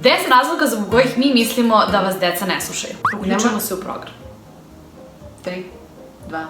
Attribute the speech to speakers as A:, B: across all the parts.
A: 10 razloga zbog kojih mi mislimo da vas deca ne slušaju. Uključujemo se u program.
B: 3, 2, 1.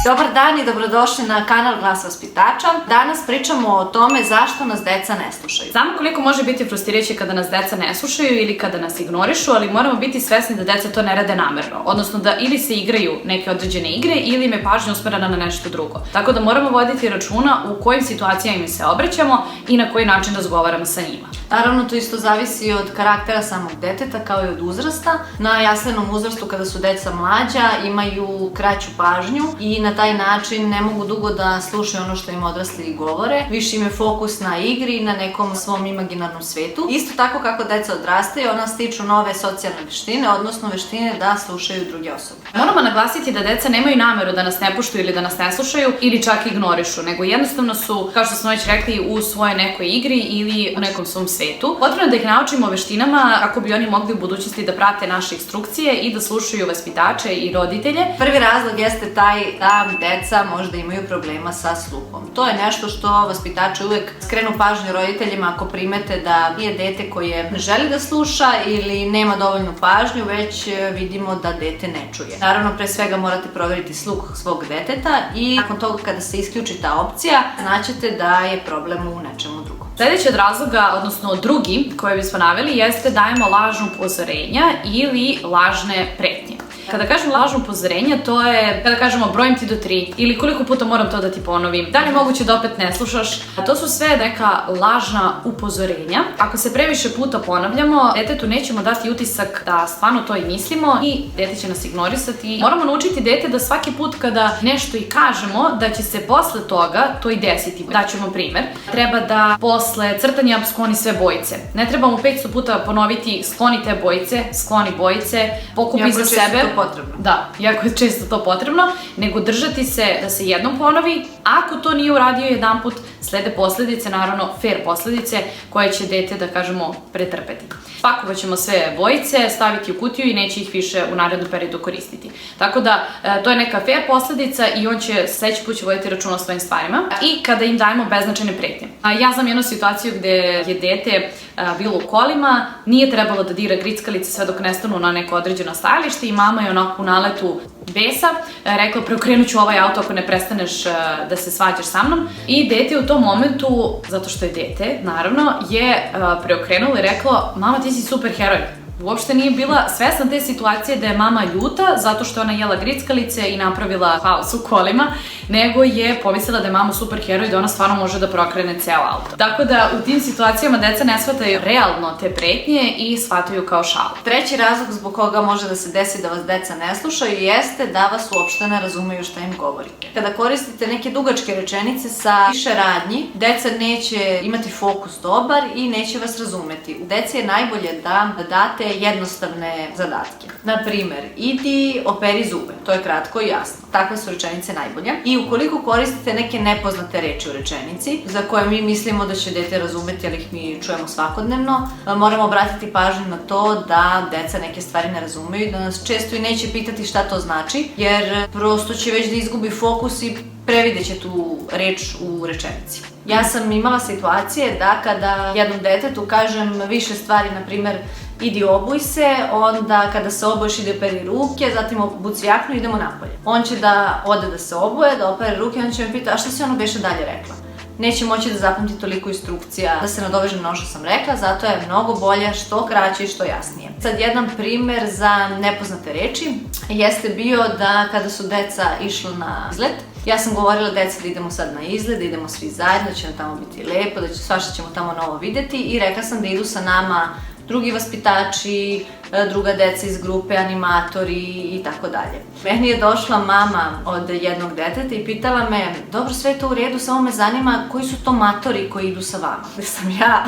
B: Dobar dan i dobrodošli na kanal Glas vaspitača. Danas pričamo o tome zašto nas deca ne slušaju.
A: Znamo koliko može biti frustrirajuće kada nas deca ne slušaju ili kada nas ignorišu, ali moramo biti svesni da deca to ne rade namerno. Odnosno da ili se igraju neke određene igre ili im je pažnja usmerena na nešto drugo. Tako da moramo voditi računa u kojim situacijama im se obraćamo i na koji način razgovaramo sa njima.
B: Naravno, to isto zavisi od karaktera samog deteta kao i od uzrasta. Na jaslenom uzrastu, kada su deca mlađa, imaju kraću pažnju i na taj način ne mogu dugo da slušaju ono što im odrasli govore. Više im je fokus na igri i na nekom svom imaginarnom svetu. Isto tako kako deca odrastaju, ona stiču nove socijalne veštine, odnosno veštine da slušaju druge osobe.
A: Moramo naglasiti da deca nemaju nameru da nas ne poštuju ili da nas ne slušaju ili čak ignorišu, nego jednostavno su, kao što smo već rekli, u svojoj nekoj igri ili u nekom svom svetu. Potrebno je da ih naučimo veštinama kako bi oni mogli u budućnosti da prate naše instrukcije i da slušaju vaspitače i roditelje.
B: Prvi razlog jeste taj da deca možda imaju problema sa sluhom. To je nešto što vaspitači uvek skrenu pažnju roditeljima ako primete da nije dete koje ne želi da sluša ili nema dovoljnu pažnju, već vidimo da dete ne čuje. Naravno, pre svega morate proveriti sluh svog deteta i nakon toga kada se isključi ta opcija, znaćete da je problem u nečemu drugom.
A: Sledeći od razloga, odnosno drugi koje bismo naveli, jeste dajemo lažno upozorenja ili lažne pretnje. Kada kažem lažno upozorenja, to je kada kažemo brojim ti do 3 ili koliko puta moram to da ti ponovim, da li je moguće da opet ne slušaš. To su sve neka lažna upozorenja. Ako se previše puta ponavljamo, detetu nećemo dati utisak da stvarno to i mislimo i dete će nas ignorisati. Moramo naučiti dete da svaki put kada nešto i kažemo, da će se posle toga to i desiti. Daćemo primer. Treba da posle crtanja skloni sve bojice. Ne trebamo 500 puta ponoviti skloni te bojice, skloni bojice, pokupi za sebe.
B: Potrebno.
A: Da, jako je često to potrebno, nego držati se da se jednom ponovi. Ako to nije uradio jedanput, slede posledice, naravno fair posledice koje će dete, da kažemo, pretrpeti. Pakovat ćemo sve bojice, staviti u kutiju i neće ih više u narednom periodu koristiti. Tako da, to je neka fair posledica i on će sledeći put voditi računa o svojim stvarima. I kada im dajemo beznačajne pretnje. Ja znam jednu situaciju gde je dete bilo u kolima, nije trebalo da dira grickalice sve dok ne stanu na neko određeno stajalište i mama je onako u naletu besa rekla preokrenut ću ovaj auto ako ne prestaneš da se svađaš sa mnom. I dete u tom momentu, zato što je dete, naravno, je preokrenulo i reklo mama ti si super heroj. Uopšte nije bila svesna te situacije da je mama ljuta zato što ona jela grickalice i napravila haos u kolima, nego je pomislila da je mama super heroj i da ona stvarno može da prokrene ceo auto. Tako da u tim situacijama deca ne shvataju realno te pretnje i shvataju kao šalu.
B: Treći razlog zbog koga može da se desi da vas deca ne slušaju jeste da vas uopšte ne razumeju šta im govorite. Kada koristite neke dugačke rečenice sa više radnji, deca neće imati fokus dobar i neće vas razumeti. U deci je najbolje da date jednostavne zadatke. Naprimer, idi operi zube. To je kratko i jasno. Takve su rečenice najbolje. I ukoliko koristite neke nepoznate reči u rečenici, za koje mi mislimo da će dete razumeti, ali ih mi čujemo svakodnevno, moramo obratiti pažnju na to da deca neke stvari ne razumeju i da nas često i neće pitati šta to znači, jer prosto će već da izgubi fokus i prevideće tu reč u rečenici. Ja sam imala situacije da kada jednom detetu kažem više stvari, na primer, idi obuj se, onda kada se obuješ ide operi ruke, zatim obuci jaknu i idemo napolje. On će da ode da se obuje, da opere ruke, on će me pitati, a šta si ono beše dalje rekla? Neće moći da zapamti toliko instrukcija da se nadoveže na ono što sam rekla, zato je mnogo bolje što kraće i što jasnije. Sad jedan primer za nepoznate reči jeste bio da kada su deca išla na izlet, ja sam govorila deci da idemo sad na izlet, da idemo svi zajedno, da će nam tamo biti lepo, da svašta ćemo tamo novo videti i rekla sam da idu sa nama drugi vaspitači, druga deca iz grupe, animatori i tako dalje. Meni je došla mama od jednog deteta i pitala me, dobro, sve je to u redu, samo me zanima koji su to matori koji idu sa vama. Gde sam ja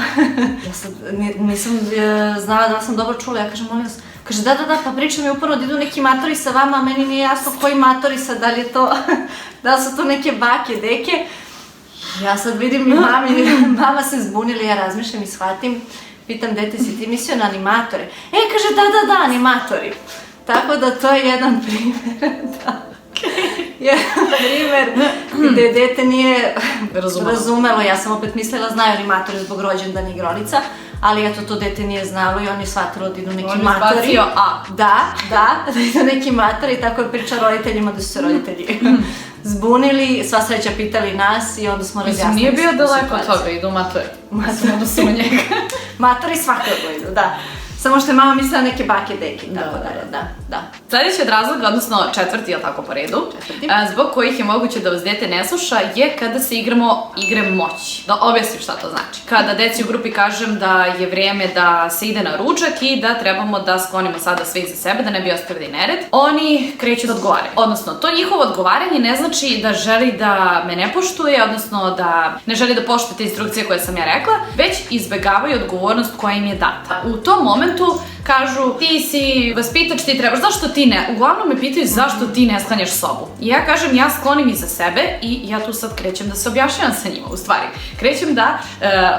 B: sad nisam znala da sam dobro čula, ja kažem, molim vas, kaže, da, pa priča mi uporno da idu neki matori sa vama, a meni nije jasno koji matori sad, da li je to, da li su to neke bake, deke. Ja sad vidim i mama se zbunila, ja razmišljam i shvatim. Pitam dete, si ti mislio na animatore? Kaže, da, animatori. Tako da to je jedan primjer, da. Jer, na primjer, gde dete nije razumelo, ja sam opet mislila, znaju animatori zbog rođendana igronica, ali eto, to dete nije znalo i on je shvatilo da idu neki matori.
A: On je izbacio A.
B: Da idu neki matori i tako je priča roditeljima da su se roditelji zbunili, sva sreća pitali nas i onda smo razjasnili.
A: Nije bio daleko od toga, idu matori. Samo da su u njega.
B: Matori svakako idu, da. Samo što je mama mislila neke bake, deke, tako da.
A: Sljedeći od razloga, odnosno četvrti, je tako po redu, zbog kojih je moguće da vas dete ne sluša, je kada se igramo igre moći. Da objasnim šta to znači. Kada deci u grupi kažem da je vrijeme da se ide na ručak i da trebamo da sklonimo sada sve iza sebe, da ne bi ostavili nered, oni kreću da odgovaraju. Odnosno, to njihovo odgovaranje ne znači da želi da me ne poštuje, odnosno da ne želi da poštuje te instrukcije koje sam ja rekla, već izbegavaju odgovornost koja im je data. U tom momentu kažu, ti si vaspitač, ti trebaš, zašto ti ne? Uglavnom me pitaju zašto ti ne sklanjaš sobu. I ja kažem, ja sklonim iza sebe i ja tu sad krećem da se objašnjavam sa njima, u stvari. Krećem da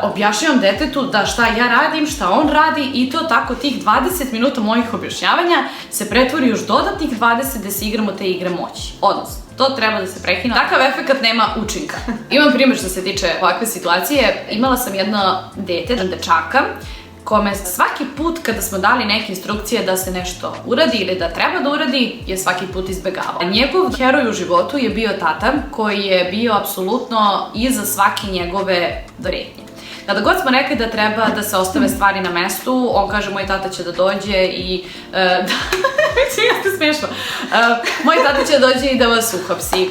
A: objašnjavam detetu da šta ja radim, šta on radi i to tako tih 20 minuta mojih objašnjavanja se pretvori još dodatnih 20 da se igramo te igre moći. Odnosno, to treba da se prekine. Takav efekat nema učinka. Imam primjer što se tiče ovakve situacije. Imala sam jedno dete, dečaka, kome svaki put kada smo dali neke instrukcije da se nešto uradi ili da treba da uradi, je svaki put izbegavao. Njegov heroj u životu je bio tata koji je bio apsolutno iza svake njegove doretnje. Kada god smo rekli da treba da se ostave stvari na mestu, on kaže moj tata će da dođe i... jeste smešno. Moj tata će da dođe i da vas uhapsi.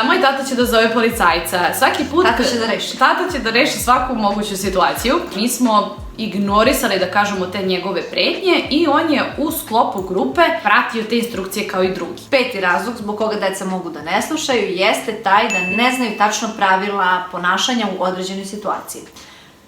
A: Moj tata će da zove policajca. Svaki put...
B: Tata će da reši.
A: Tata će da reši svaku moguću situaciju. Mi smo ignorisali, da kažemo, te njegove pretnje i on je u sklopu grupe pratio te instrukcije kao i drugi.
B: Peti razlog zbog koga deca mogu da ne slušaju jeste taj da ne znaju tačno pravila ponašanja u određenoj situaciji.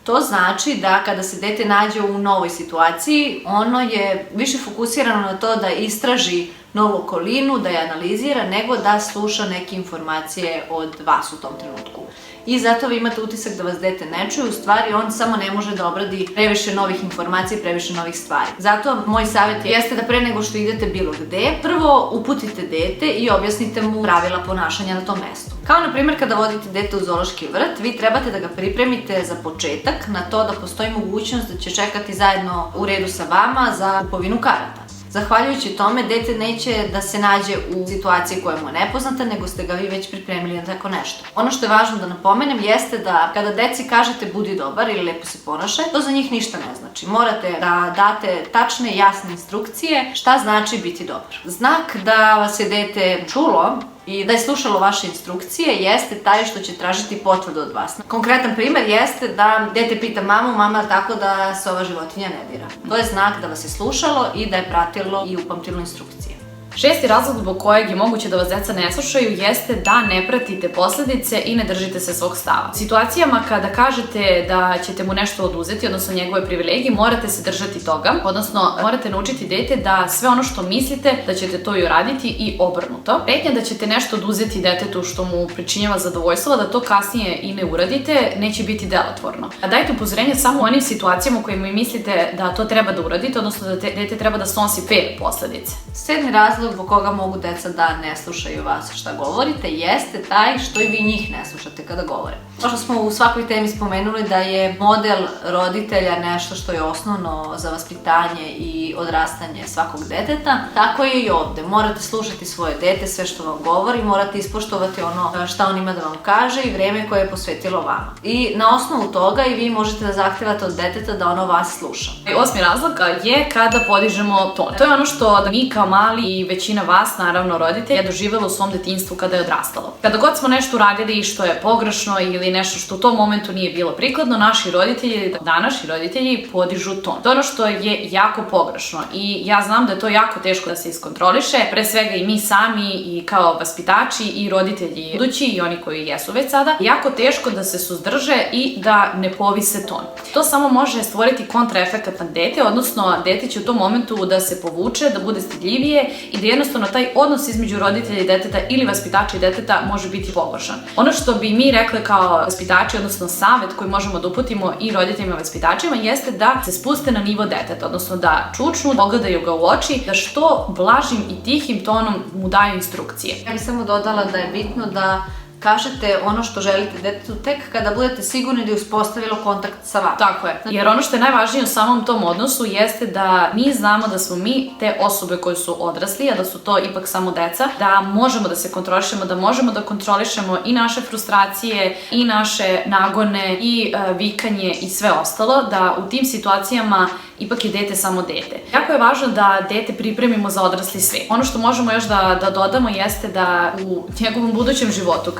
B: To znači da kada se dete nađe u novoj situaciji, ono je više fokusirano na to da istraži novu okolinu, da je analizira, nego da sluša neke informacije od vas u tom trenutku. I zato vi imate utisak da vas dete ne čuje, u stvari on samo ne može da obradi previše novih informacija i previše novih stvari. Zato moj savjet jeste da pre nego što idete bilo gde, prvo uputite dete i objasnite mu pravila ponašanja na tom mestu. Kao na primjer kada vodite dete u zoološki vrt, vi trebate da ga pripremite za početak na to da postoji mogućnost da će čekati zajedno u redu sa vama za kupovinu karata. Zahvaljujući tome, dete neće da se nađe u situaciji koja mu je nepoznata, nego ste ga vi već pripremili na tako nešto. Ono što je važno da napomenem jeste da kada deci kažete budi dobar ili lepo se ponašaj, to za njih ništa ne znači. Morate da date tačne i jasne instrukcije šta znači biti dobar. Znak da vas je dete čulo i da je slušalo vaše instrukcije jeste taj što će tražiti potvrdu od vas. Konkretan primjer jeste da dete pita mamu, mama, tako da se ova životinja ne dira. To je znak da vas je slušalo i da je pratilo i upamtilo instrukcije.
A: Šesti razlog zbog kojeg je moguće da vas deca ne slušaju jeste da ne pratite posledice i ne držite se svog stava. U situacijama kada kažete da ćete mu nešto oduzeti, odnosno njegove privilegije, morate se držati toga, odnosno morate naučiti dete da sve ono što mislite da ćete to i uraditi i obrnuto. Pretnja da ćete nešto oduzeti detetu što mu pričinjava zadovoljstvo, da to kasnije i ne uradite, neće biti delotvorno. Dajte upozorenje samo u onim situacijama u kojima mislite da to treba da uradite, odnosno da dete treba da snosi fair posledice.
B: Sedmi razlog zbog koga mogu deca da ne slušaju vas šta govorite jeste taj što i vi njih ne slušate kada govore. Kao što smo u svakoj temi spomenuli da je model roditelja nešto što je osnovno za vaspitanje i odrastanje svakog deteta, tako je i ovde. Morate slušati svoje dete, sve što vam govori, morate ispoštovati ono šta on ima da vam kaže i vreme koje je posvetilo vama. I na osnovu toga i vi možete da zahtevate od deteta da ono vas sluša.
A: Osmi razlog je kada podižemo ton. To je ono što mi kao mali i većina vas, naravno roditelja, je doživjela u svom detinjstvu kada je odrastalo. Kada god smo nešto uradili što je pogrešno ili nešto što u tom momentu nije bilo prikladno, naši roditelji, današnji roditelji, podižu ton. To je ono što je jako pogrešno i ja znam da je to jako teško da se iskontroliše, pre svega i mi sami i kao vaspitači i roditelji budući i oni koji jesu već sada, jako teško da se suzdrže i da ne povise ton. To samo može stvoriti kontraefekat na dete, odnosno dete će u tom momentu da se povuče, da bude stidljivije i da jednostavno taj odnos između roditelja i deteta ili vaspitača i deteta može biti pogoršan. Ono što bi mi rekli kao vaspitači, odnosno savjet koji možemo da uputimo i roditeljima i vaspitačima jeste da se spuste na nivo deteta, odnosno da čučnu, pogledaju ga u oči, da što blažim i tihim tonom mu daju instrukcije.
B: Ja bih samo dodala da je bitno da kažete ono što želite detetu tek kada budete sigurni da je uspostavilo kontakt sa vama.
A: Tako je. Jer ono što je najvažnije u samom tom odnosu jeste da mi znamo da smo mi te osobe koje su odrasli, a da su to ipak samo deca, da možemo da se kontrolišemo, da možemo da kontrolišemo i naše frustracije, i naše nagone, i vikanje i sve ostalo, da u tim situacijama ipak je dete samo dete. Jako je važno da dete pripremimo za odrasli svet. Ono što možemo još da dodamo jeste da u njegovom budućem životu,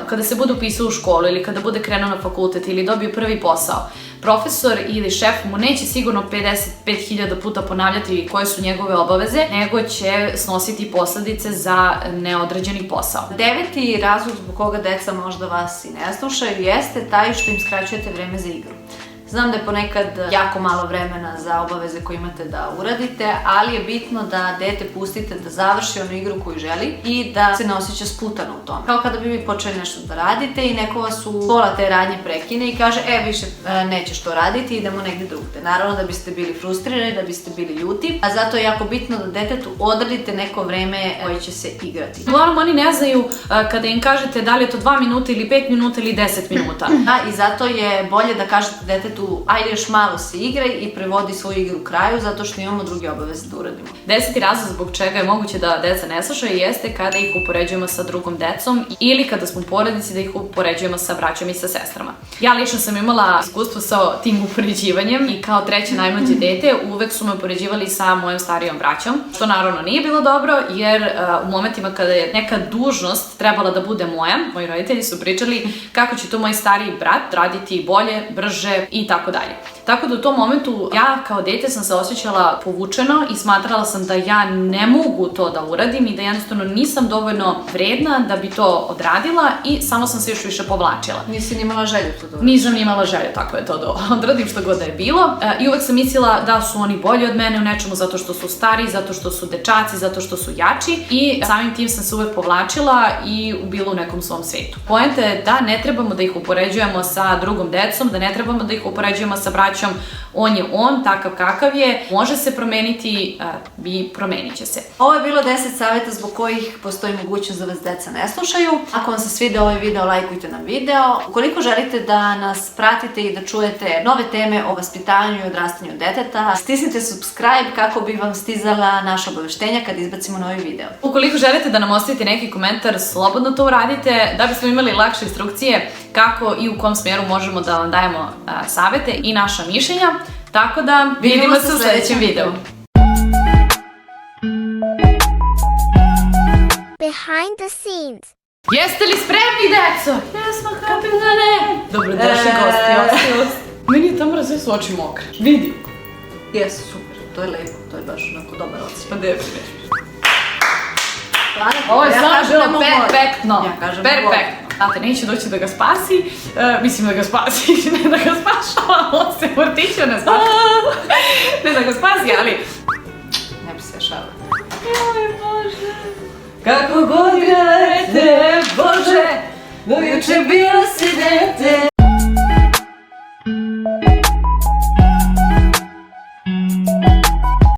A: kada se bude upisao u školu ili kada bude krenuo na fakultet ili dobio prvi posao, profesor ili šef mu neće sigurno 55.000 puta ponavljati koje su njegove obaveze, nego će snositi posledice za neodređeni posao.
B: 9. razlog zbog koga deca možda vas i ne slušaju jeste taj što im skraćujete vreme za igru. Znam da je ponekad jako malo vremena za obaveze koje imate da uradite, ali je bitno da dete pustite da završi onu igru koju želi i da se ne osjeća sputano u tome. Kao kada bi vi počeli nešto da radite i neko vas u pola te radnje prekine i kaže više nećeš to raditi, idemo negdje drugde. Naravno da biste bili frustrirani, da biste bili ljuti, a zato je jako bitno da detetu odredite neko vreme koje će se igrati.
A: Uglavnom oni ne znaju kada im kažete da li je to 2 minuta ili 5 minuta ili 10 minuta.
B: Da, i zato je bolje da kažete detetu ajde još malo se igraj i prevodi svoju igru kraju zato što imamo druge obaveze da uradimo.
A: 10. razlog zbog čega je moguće da deca ne slušaju jeste kada ih upoređujemo sa drugom decom ili kada smo u porodici da ih upoređujemo sa braćom i sa sestrama. Ja lično sam imala iskustvo sa tim upoređivanjem i kao treće najmlađe dete uvek su me upoređivali sa mojom starijom braćom, što naravno nije bilo dobro jer u momentima kada je neka dužnost trebala da bude moja, moji roditelji su pričali kako će to moj stariji brat raditi bolje, brže i tako dalje. Tako da u tom momentu ja kao dete sam se osjećala povučeno i smatrala sam da ja ne mogu to da uradim i da jednostavno nisam dovoljno vredna da bi to odradila i samo sam se još više povlačila.
B: Nisi ni imala želju to da uradiš?
A: Nisam ni imala želju, tako je to da odradim što god da je bilo i uvek sam mislila da su oni bolji od mene u nečemu zato što su stari, zato što su dečaci, zato što su jači i samim tim sam se uvek povlačila i bila u nekom svom svetu. Poenta je da ne trebamo da ih upoređujemo sa drugom decom, da ne trebamo da ih upoređujemo sa braćom. On je on, takav kakav je, može se promeniti i promenit će se.
B: Ovo je bilo 10 savjeta zbog kojih postoji mogućnost da vas deca ne slušaju. Ako vam se svidio ovaj video, lajkujte nam video. Ukoliko želite da nas pratite i da čujete nove teme o vaspitanju i odrastanju deteta, stisnite subscribe kako bi vam stizala naša obaveštenja kad izbacimo novi video.
A: Ukoliko želite da nam ostavite neki komentar, slobodno to uradite da bismo imali lakše instrukcije kako i u kom smjeru možemo da vam dajemo savjete i naša mišljenja. Tako da vidimo se u sljedećem videu.
C: Behind the scenes.
A: Jeste li spremni, deco?
B: Jesmo, kapitane!
A: Dobrodošli gosti. Meni je tamo sve su oči mokre. Vidi.
B: Jesu, super. To je lepo. To je baš onako dobar ocjen.
A: Pa definitivno. Ovo je stvarno bilo perfektno.
B: Ja kažem
A: perfektno. Znate, neće doći da ga spasi, mislim da ga spasi, ne da ga spašava, on se vrtića ne spasi. Ne da ga spasi, ali...
B: Ne bi se šala.
A: Joj, Bože. Kako god gledate, Bože, do juče bilo si dete.